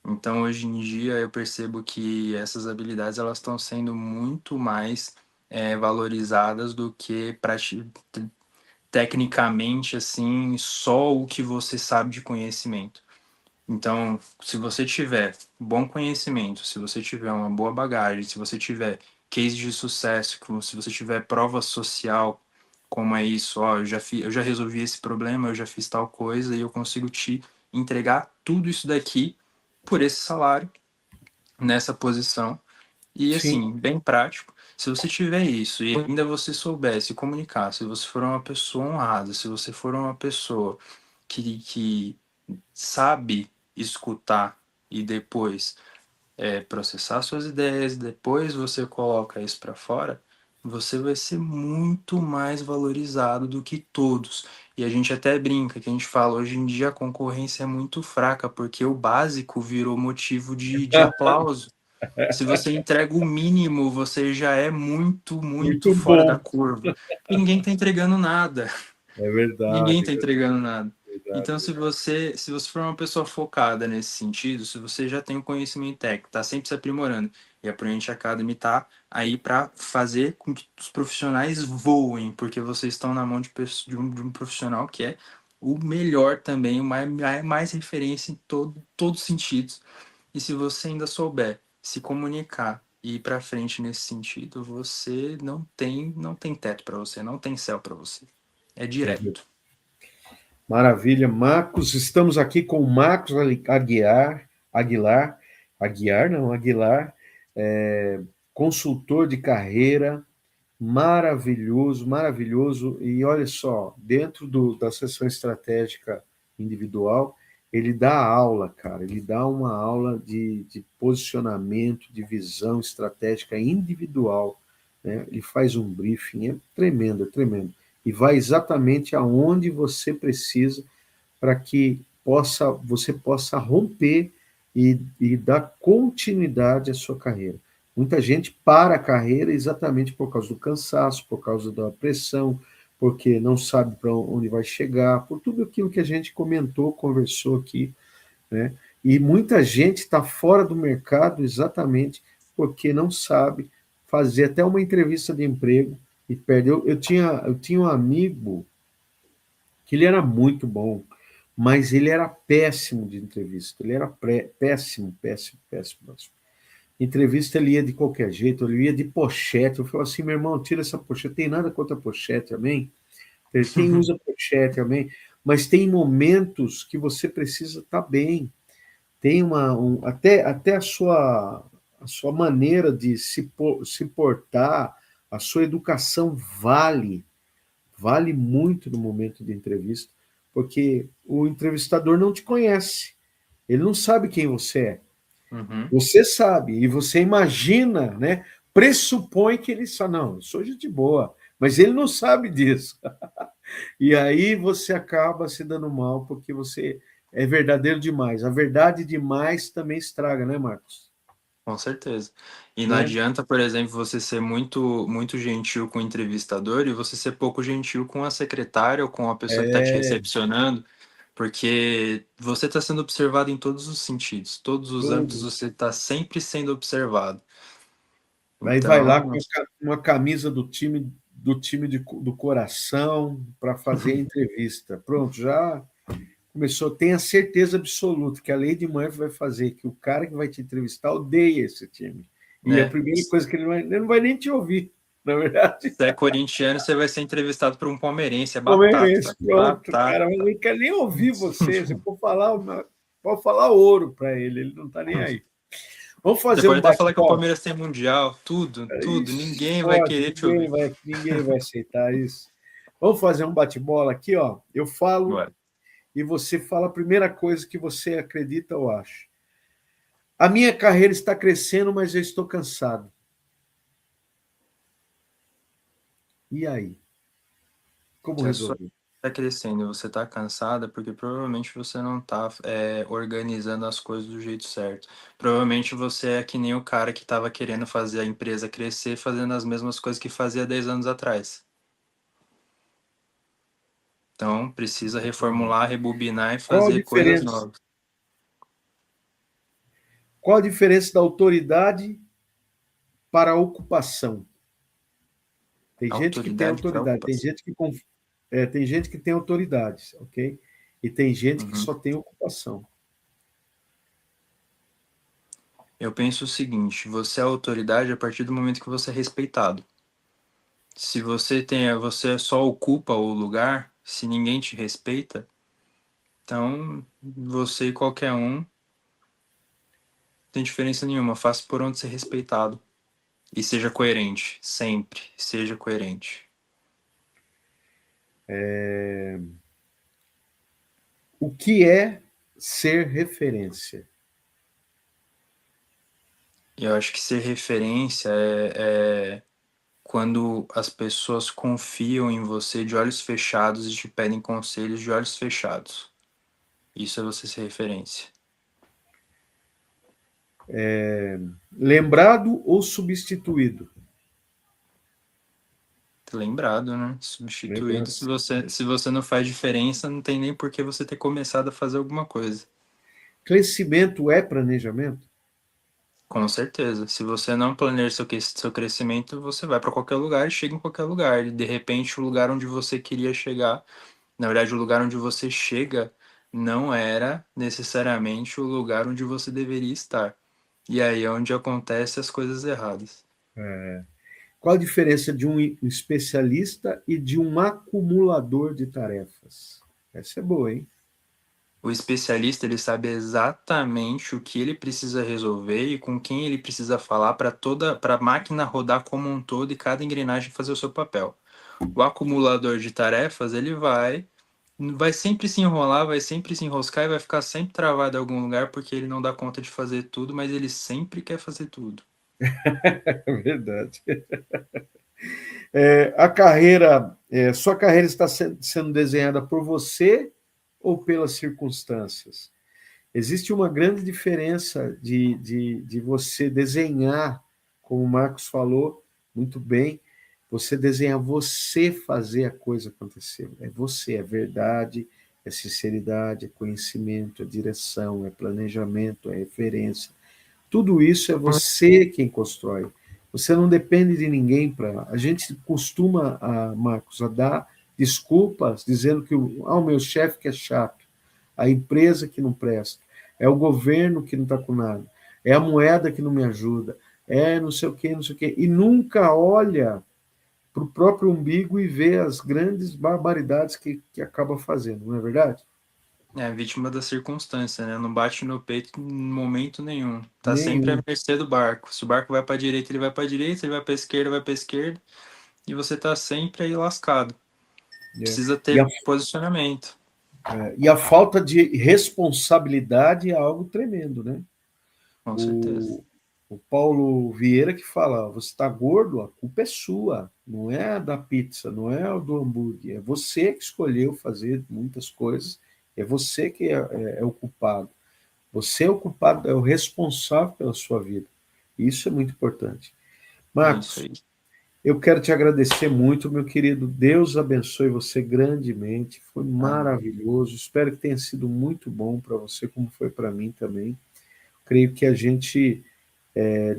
Então, hoje em dia, eu percebo que essas habilidades elas estão sendo muito mais valorizadas do que tecnicamente, assim, só o que você sabe de conhecimento. Então, se você tiver bom conhecimento, se você tiver uma boa bagagem, se você tiver case de sucesso, se você tiver prova social, como é isso, ó, eu já resolvi esse problema, eu já fiz tal coisa e eu consigo te entregar tudo isso daqui por esse salário, nessa posição. E Sim. assim, bem prático, se você tiver isso e ainda você souber se comunicar, se você for uma pessoa honrada, se você for uma pessoa que sabe escutar e depois processar suas ideias, depois você coloca isso para fora, você vai ser muito mais valorizado do que todos. E a gente até brinca, que a gente fala, hoje em dia a concorrência é muito fraca, porque o básico virou motivo de aplauso. Se você entrega o mínimo, você já é muito, muito Muito fora da bom. curva. E ninguém está entregando nada. É Ninguém verdade, está entregando nada. Então, verdade. se você for uma pessoa focada nesse sentido, se você já tem o conhecimento técnico, está sempre se aprimorando, e a Proente Academy está aí para fazer com que os profissionais voem, porque vocês estão na mão de um profissional que é o melhor também, o mais referência em todos os sentidos. E se você ainda souber se comunicar e ir para frente nesse sentido, você não tem teto para você, não tem céu para você. É direto. Maravilha, Marcos. Estamos aqui com o Marcos Aguilar, consultor de carreira, maravilhoso, maravilhoso. E olha só, dentro da sessão estratégica individual, ele dá aula, cara, ele dá uma aula de posicionamento, de visão estratégica individual, né? Ele faz um briefing, é tremendo, é tremendo. E vai exatamente aonde você precisa para que você possa romper e dar continuidade à sua carreira. Muita gente para a carreira exatamente por causa do cansaço, por causa da pressão, porque não sabe para onde vai chegar, por tudo aquilo que a gente comentou, conversou aqui, né? E muita gente está fora do mercado exatamente porque não sabe fazer até uma entrevista de emprego e perde. Eu tinha um amigo que ele era muito bom, mas ele era péssimo de entrevista. Ele era péssimo, péssimo, péssimo, péssimo. Entrevista ele ia de qualquer jeito, ele ia de pochete. Eu falei assim, meu irmão, tira essa pochete. Tem nada contra pochete, amém? Quem usa pochete, amém? Mas tem momentos que você precisa estar bem. Tem até a sua maneira de se portar, a sua educação vale muito no momento de entrevista, porque o entrevistador não te conhece, ele não sabe quem você é. Uhum. Você sabe, e você imagina, né? Pressupõe que ele sabe, não, eu sou gente boa, mas ele não sabe disso. E aí você acaba se dando mal, porque você é verdadeiro demais. A verdade demais também estraga, né, Marcos? Com certeza. E não Né? adianta, por exemplo, você ser muito, muito gentil com o entrevistador e você ser pouco gentil com a secretária ou com a pessoa que está te É, recepcionando, porque você está sendo observado em todos os sentidos, todos os âmbitos todos. você está sempre sendo observado. Aí vai lá Então, com uma camisa do time do coração para fazer a entrevista. Pronto, já começou. Tenha certeza absoluta que a Lei de Murphy vai fazer que o cara que vai te entrevistar odeia esse time. E a né? primeira coisa que ele não vai nem te ouvir, na verdade. Se é corintiano, você vai ser entrevistado por um palmeirense, é Palmeirense, batata, pronto, o cara batata. não quer nem ouvir você. Você pode falar ouro para ele não está nem aí. Vamos Você fazer pode um até falar que o bate-bola? Palmeiras tem mundial, tudo, tudo, Ixi, ninguém vai pode, querer te ouvir. ninguém vai aceitar isso. Vamos fazer um bate-bola aqui, ó. Eu falo Bora. e você fala a primeira coisa que você acredita ou acha. A minha carreira está crescendo, mas eu estou cansado. E aí? Como Se a sua resolver? está crescendo e você está cansada, porque provavelmente você não está organizando as coisas do jeito certo. Provavelmente você é que nem o cara que estava querendo fazer a empresa crescer fazendo as mesmas coisas que fazia 10 anos atrás. Então, precisa reformular, rebobinar e Qual a fazer coisas diferença? novas. Qual a diferença da autoridade para a ocupação? Tem gente que tem Autoridade para autoridade, tem ocupação. gente que confia. tem gente que tem autoridade, ok? E tem gente que Uhum. só tem ocupação. Eu penso o seguinte, você é autoridade a partir do momento que você é respeitado. Se você só ocupa o lugar, se ninguém te respeita, então você e qualquer um tem diferença nenhuma. Faça por onde ser respeitado. E seja coerente, sempre. Seja coerente. O que é ser referência? E eu acho que ser referência é quando as pessoas confiam em você de olhos fechados e te pedem conselhos de olhos fechados. Isso é você ser referência. Lembrado ou substituído? Lembrado, né? Substituído. Se Lembrança. você, se você não faz diferença, não tem nem por que você ter começado a fazer alguma coisa. Crescimento é planejamento? Com certeza. Se você não planeja seu crescimento, você vai para qualquer lugar e chega em qualquer lugar. E de repente, o lugar onde você queria chegar, na verdade, o lugar onde você chega não era necessariamente o lugar onde você deveria estar. E aí é onde acontecem as coisas erradas. Qual a diferença de um especialista e de um acumulador de tarefas? Essa é boa, hein? O especialista, ele sabe exatamente o que ele precisa resolver e com quem ele precisa falar para a máquina rodar como um todo e cada engrenagem fazer o seu papel. O acumulador de tarefas, ele vai sempre se enrolar, vai sempre se enroscar e vai ficar sempre travado em algum lugar porque ele não dá conta de fazer tudo, mas ele sempre quer fazer tudo. É verdade. A carreira, sua carreira está sendo desenhada por você ou pelas circunstâncias? Existe uma grande diferença de você desenhar, como o Marcos falou muito bem, você desenhar, você fazer a coisa acontecer. É você, é verdade, é sinceridade, é conhecimento, é direção, é planejamento, é referência. Tudo isso é você quem constrói. Você não depende de ninguém para. A gente costuma, Marcos, a dar desculpas dizendo que o meu chefe que é chato, a empresa que não presta, é o governo que não está com nada, é a moeda que não me ajuda, é não sei o quê, não sei o quê. E nunca olha para o próprio umbigo e vê as grandes barbaridades que acaba fazendo, não é verdade? É vítima da circunstância, né? Não bate no peito em momento nenhum. Tá sempre à Nenhum. mercê do barco. Se o barco vai para direita, ele vai para direita, se ele vai para esquerda, vai para esquerda, e você tá sempre aí lascado. É. Precisa E, a, ter posicionamento. e a falta de responsabilidade é algo tremendo, né? Com certeza. O Paulo Vieira que fala: você está gordo, a culpa é sua, não é da pizza, não é do hambúrguer, é você que escolheu fazer muitas coisas, é você que é o culpado. Você é o culpado, é o responsável pela sua vida. Isso é muito importante. É isso Marcos, aí. eu quero te agradecer muito, meu querido. Deus abençoe você grandemente. Foi Amém. maravilhoso. Espero que tenha sido muito bom para você, como foi para mim também. Creio que a gente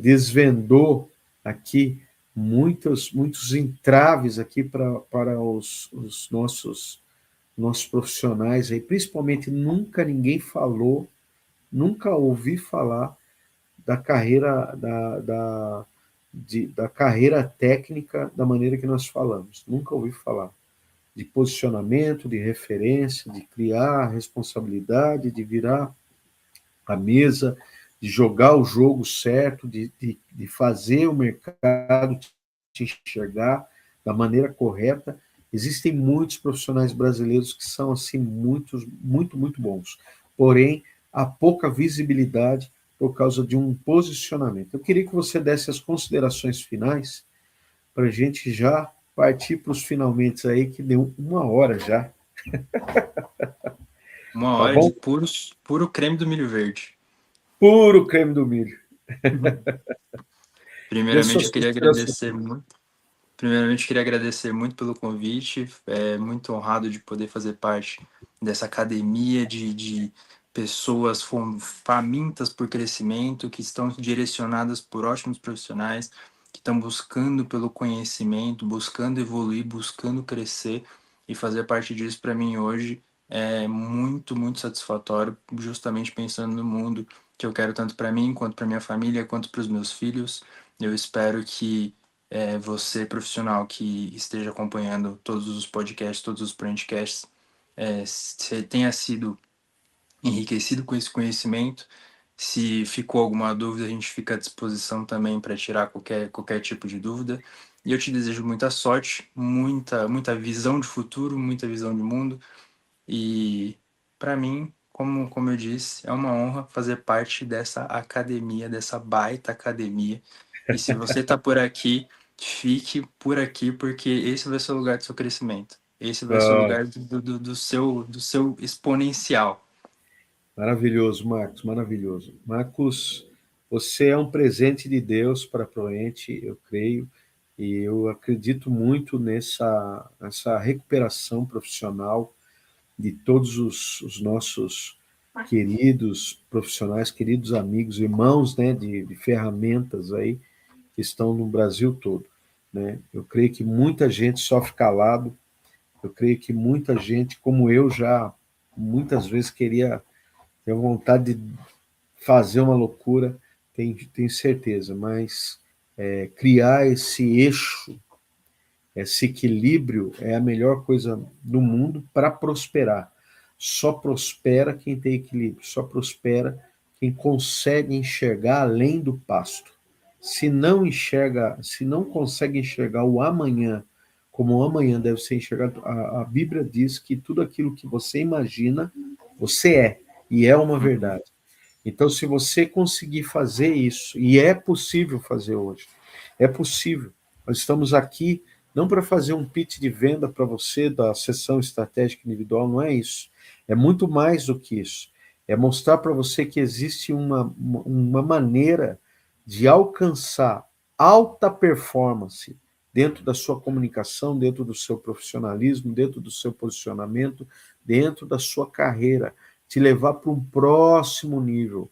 desvendou aqui muitos entraves aqui para os nossos profissionais aí, principalmente nunca ninguém falou, nunca ouvi falar da carreira da carreira técnica da maneira que nós falamos. Nunca ouvi falar de posicionamento, de referência, de criar responsabilidade, de virar a mesa, de jogar o jogo certo, de fazer o mercado te enxergar da maneira correta. Existem muitos profissionais brasileiros que são assim muito bons, porém há pouca visibilidade por causa de um posicionamento. Eu queria que você desse as considerações finais para a gente já partir para os finalmente aí, que deu 1 hora já, Uma tá hora de bom? puro creme do milho verde. Puro creme do milho. Dê Primeiramente, suas eu queria considerações. agradecer muito. Primeiramente, queria agradecer muito pelo convite. É muito honrado de poder fazer parte dessa academia de pessoas famintas por crescimento, que estão direcionadas por ótimos profissionais, que estão buscando pelo conhecimento, buscando evoluir, buscando crescer. e fazer parte disso para mim hoje é muito, muito satisfatório, justamente pensando no mundo que eu quero tanto para mim, quanto para minha família, quanto para os meus filhos. Eu espero que você, profissional, que esteja acompanhando todos os podcasts, todos os podcasts, tenha sido enriquecido com esse conhecimento. Se ficou alguma dúvida, a gente fica à disposição também para tirar qualquer tipo de dúvida. E eu te desejo muita sorte, muita visão de futuro, muita visão de mundo. E para mim, como eu disse, é uma honra fazer parte dessa academia, dessa baita academia. E se você está por aqui, fique por aqui, porque esse vai ser o lugar do seu crescimento. Esse vai ser o Ah, lugar do seu exponencial. maravilhoso, Marcos, maravilhoso. Marcos, você é um presente de Deus para a Proente, eu creio, e eu acredito muito nessa recuperação profissional de todos os nossos queridos profissionais, queridos amigos, irmãos, né, de ferramentas aí que estão no Brasil todo, né? Eu creio que muita gente sofre calado, eu creio que muita gente, como eu já muitas vezes queria ter vontade de fazer uma loucura, tenho certeza, mas criar esse eixo, esse equilíbrio é a melhor coisa do mundo para prosperar. Só prospera quem tem equilíbrio, só prospera quem consegue enxergar além do pasto. Se não enxerga, se não consegue enxergar o amanhã como o amanhã deve ser enxergado, a Bíblia diz que tudo aquilo que você imagina, você é, e é uma Uhum. verdade. Então, se você conseguir fazer isso, e é possível fazer hoje, é possível. Nós estamos aqui não para fazer um pitch de venda para você da sessão estratégica individual, não é isso. É muito mais do que isso. É mostrar para você que existe uma maneira de alcançar alta performance dentro da sua comunicação, dentro do seu profissionalismo, dentro do seu posicionamento, dentro da sua carreira, te levar para um próximo nível,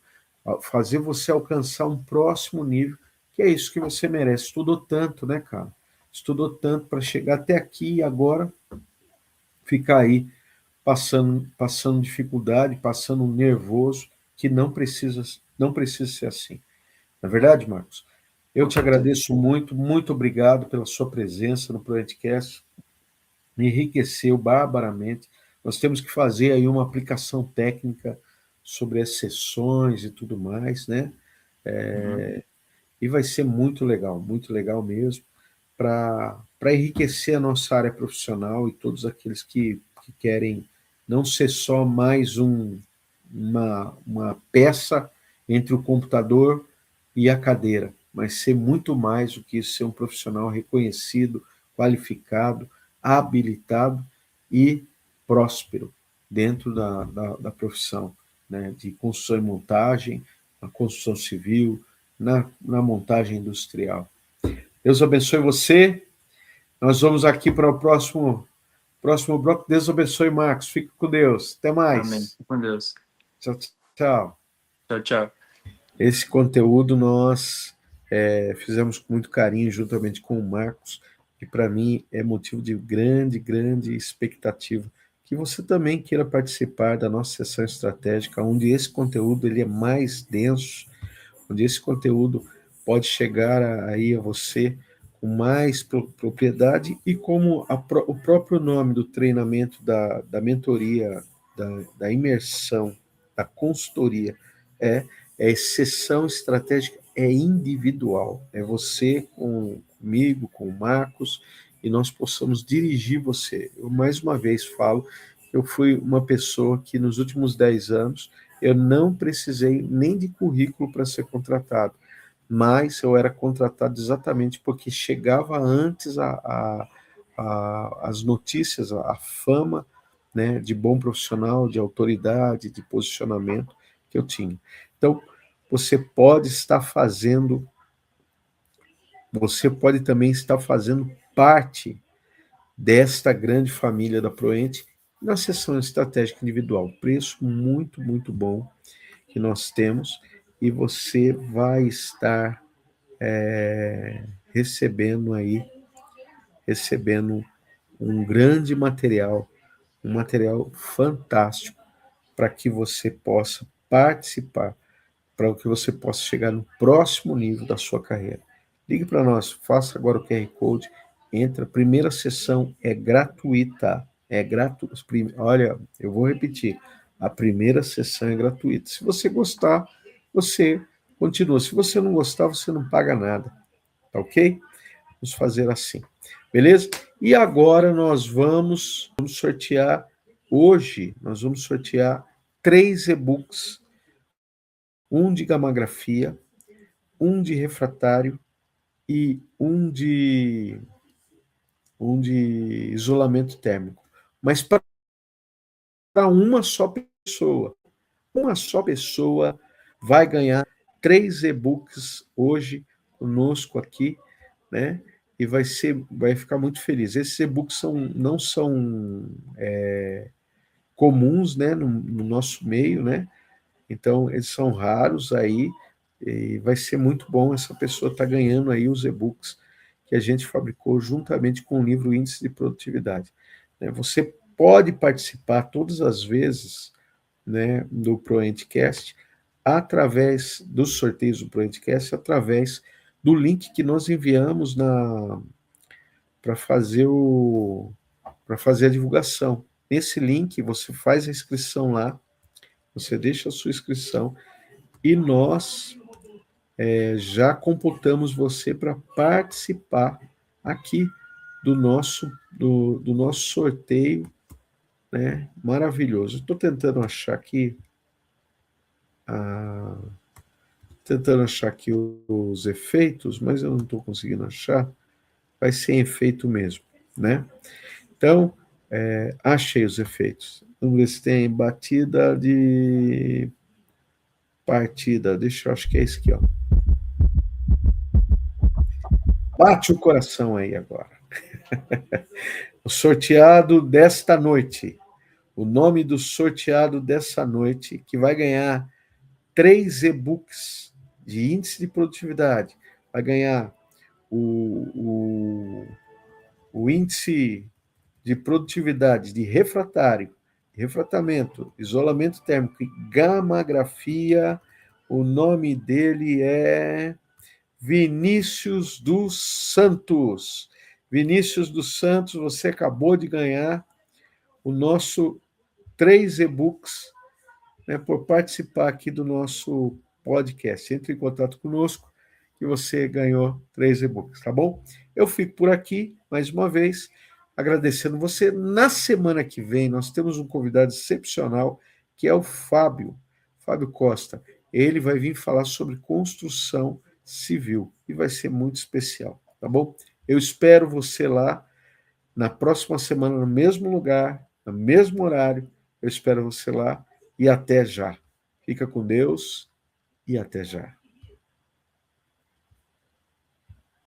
fazer você alcançar um próximo nível, que é isso que você merece. Estudou tanto, né, cara? Estudou tanto para chegar até aqui e agora ficar aí passando dificuldade, passando nervoso, que não precisa ser assim. Na é verdade, Marcos? Eu Com te certeza. agradeço muito, muito obrigado pela sua presença no Proentcast, me enriqueceu barbaramente. Nós temos que fazer aí uma aplicação técnica sobre as sessões e tudo mais, né? Uhum. E vai ser muito legal mesmo, para enriquecer a nossa área profissional e todos aqueles que querem não ser só mais uma peça entre o computador e a cadeira, mas ser muito mais do que isso, ser um profissional reconhecido, qualificado, habilitado e próspero dentro da profissão, né, de construção e montagem, na construção civil, na montagem industrial. Deus abençoe você. Nós vamos aqui para o próximo bloco. Deus abençoe, Marcos. Fique com Deus. Até Amém. mais. Com Deus. Tchau, tchau. Tchau, tchau. Esse conteúdo nós fizemos com muito carinho, juntamente com o Marcos, que para mim é motivo de grande, grande expectativa. Que você também queira participar da nossa sessão estratégica, onde esse conteúdo ele é mais denso, onde esse conteúdo pode chegar aí a você com mais propriedade e como o próprio nome do treinamento, da mentoria, da imersão, da consultoria é, é sessão estratégica, é individual, é você comigo, com o Marcos, e nós possamos dirigir você. Eu mais uma vez falo, eu fui uma pessoa que nos últimos 10 anos eu não precisei nem de currículo para ser contratado, mas eu era contratado exatamente porque chegava antes as notícias, a fama, né, de bom profissional, de autoridade, de posicionamento que eu tinha. Então, você pode estar fazendo, você pode também estar fazendo parte desta grande família da Proente na sessão estratégica individual. Preço muito, muito bom que nós temos e você vai estar recebendo aí, recebendo um grande material, um material fantástico para que você possa participar, para que você possa chegar no próximo nível da sua carreira. Ligue para nós, faça agora o QR Code, entra, a primeira sessão é gratuita, olha, eu vou repetir, a primeira sessão é gratuita. Se você gostar, você continua. Se você não gostar, você não paga nada, tá ok? Vamos fazer assim, beleza? E agora vamos sortear, hoje, nós vamos sortear 3 e-books, um de gamografia, um de refratário e um de isolamento térmico. Mas para uma só pessoa. Uma só pessoa vai ganhar 3 e-books hoje conosco aqui, né? E vai ficar muito feliz. Esses e-books não são comuns, né, no nosso meio, né? Então, eles são raros aí, e vai ser muito bom essa pessoa estar ganhando aí os e-books que a gente fabricou juntamente com o livro Índice de Produtividade. Você pode participar todas as vezes, né, do ProEntCast, através dos sorteios do ProEntCast, através do link que nós enviamos para fazer a divulgação. Nesse link, você faz a inscrição lá, você deixa a sua inscrição e nós já computamos você para participar aqui do nosso sorteio, né? Maravilhoso. Estou tentando achar aqui os efeitos, mas eu não estou conseguindo achar. Vai ser efeito mesmo, né? Então, achei os efeitos. Vamos ver se tem batida de partida. Deixa eu, acho que é esse aqui, ó. Bate o coração aí agora. O sorteado desta noite. O nome do sorteado dessa noite, que vai ganhar 3 e-books de índice de produtividade. Vai ganhar o índice de produtividade de refratamento, isolamento térmico e gamografia. O nome dele é Vinícius dos Santos. Vinícius dos Santos, você acabou de ganhar o nosso 3 e-books, né, por participar aqui do nosso podcast. Entre em contato conosco que você ganhou 3 e-books, tá bom? Eu fico por aqui, mais uma vez, agradecendo você. Na semana que vem, nós temos um convidado excepcional, que é o Fábio Costa. Ele vai vir falar sobre construção civil e vai ser muito especial, tá bom? Eu espero você lá na próxima semana, no mesmo lugar, no mesmo horário. Eu espero você lá e até já. Fica com Deus e até já.